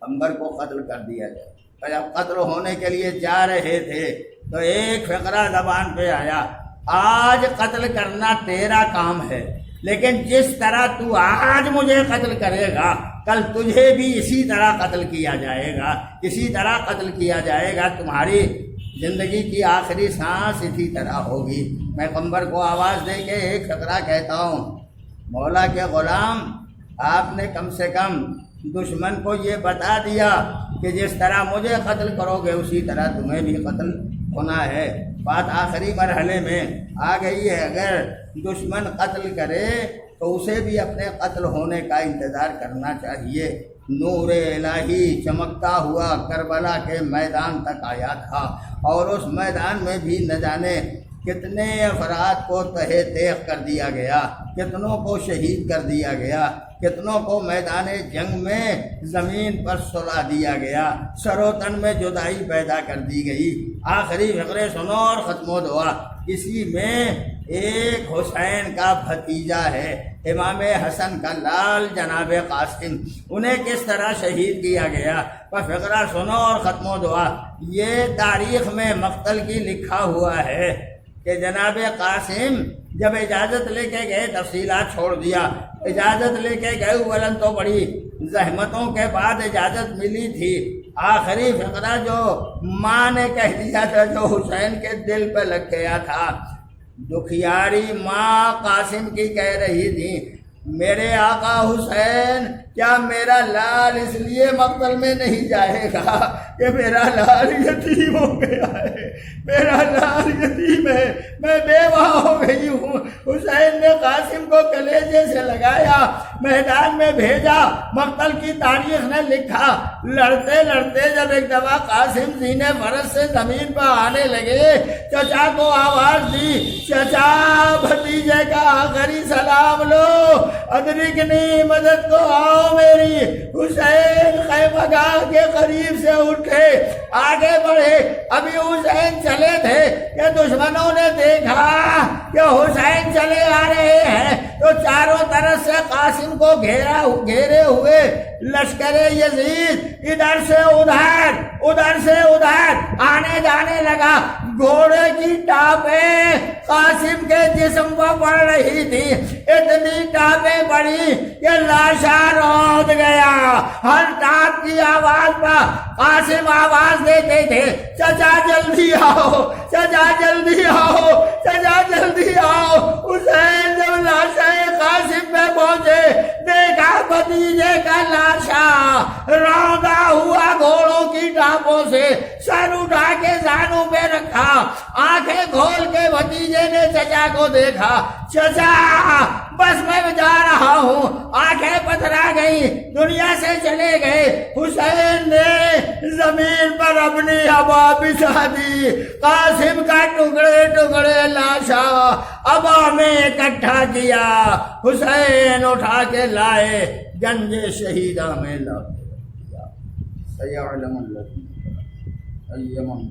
پیغمبر کو قتل کر دیا جائے. جب قتل ہونے کے لیے جا رہے تھے تو ایک فقرہ زبان پہ آیا، آج قتل کرنا تیرا کام ہے، لیکن جس طرح تو آج مجھے قتل کرے گا کل تجھے بھی اسی طرح قتل کیا جائے گا، اسی طرح قتل کیا جائے گا. تمہاری زندگی کی آخری سانس اسی طرح ہوگی. میں پیغمبر کو آواز دے کے ایک فقرہ کہتا ہوں، مولا کے غلام آپ نے کم سے کم دشمن کو یہ بتا دیا کہ جس طرح مجھے قتل کرو گے اسی طرح تمہیں بھی قتل ہونا ہے. بات آخری مرحلے میں آ گئی ہے. اگر دشمن قتل کرے تو اسے بھی اپنے قتل ہونے کا انتظار کرنا چاہیے. نور الہی چمکتا ہوا کربلا کے میدان تک آیا تھا اور اس میدان میں بھی نہ جانے کتنے افراد کو تہہ تیغ کر دیا گیا، کتنوں کو شہید کر دیا گیا، کتنوں کو میدان جنگ میں زمین پر سلا دیا گیا، سر و تن میں جدائی پیدا کر دی گئی. آخری فقرے سنو اور ختم و دعا. اسی میں ایک حسین کا بھتیجا ہے، امام حسن کا لال جناب قاسم، انہیں کس طرح شہید کیا گیا. فقرہ سنو اور ختم و دعا. یہ تاریخ میں مقتل کی لکھا ہوا ہے کہ جناب قاسم جب اجازت لے کے گئے، تفصیلات چھوڑ دیا، اجازت لے کے گئے اولن تو بڑی زحمتوں کے بعد اجازت ملی تھی. آخری فقرہ جو ماں نے کہہ دیا تھا، جو حسین کے دل پہ لگ گیا تھا، دکھیاری ماں قاسم کی کہہ رہی تھی، میرے آقا حسین کیا میرا لال اس لیے مقتل میں نہیں جائے گا کہ میرا لال یتیم ہو گیا ہے، میرا لال یتیم ہے، میں بیوہ ہو گئی ہوں. حسین نے قاسم کو کلیجے سے لگایا، میدان میں بھیجا. مقتل کی تاریخ نے لکھا، لڑتے لڑتے جب ایک دفعہ قاسم سینے فرس سے زمین پر آنے لگے، چچا کو آواز دی، چچا بھتیجے کا آخری سلام لو، ادرکنی مدد کو آؤ میری. حسین خیمہ گاہ کے قریب سے اٹھے، آگے بڑھے. ابھی حسین چلے تھے کہ دشمنوں نے دیکھا کہ حسین چلے آ رہے ہیں تو چاروں طرف سے قاسم کو گھیرے ہوئے لشکر یزید ادھر سے ادھر ادھر سے ادھر آنے جانے لگا. گھوڑے کی ٹاپیں قاسم کے جسم پر پڑ رہی تھی، اتنی ٹاپیں پڑی کہ لاشا روند گیا. ہر ٹاپ کی آواز پر قاسم آواز دیتے تھے، چچا جلدی آؤ، چچا جلدی آؤ، چچا جلدی آؤ. حسین جب لاشا قاسم پہ پہنچے، دیکھا بھتیجے کا لاشا روندا ہوا گھوڑوں کی ٹاپوں سے، سر اٹھا کے زانوں پہ رکھا. آنکھیں کھول کے بھتیجے نے چچا کو دیکھا، چچا بس میں جا رہا ہوں. آنکھیں پتھرا گئی، دنیا سے چلے گئے. حسین نے زمین پر اپنی ہوا بچھا دی، قاسم کا ٹکڑے ٹکڑے لاشا ہوا میں اکٹھا کیا. حسین اٹھا کے لائے، گنج شہیدہ میں لا دیا. سیعلم الذین ایمن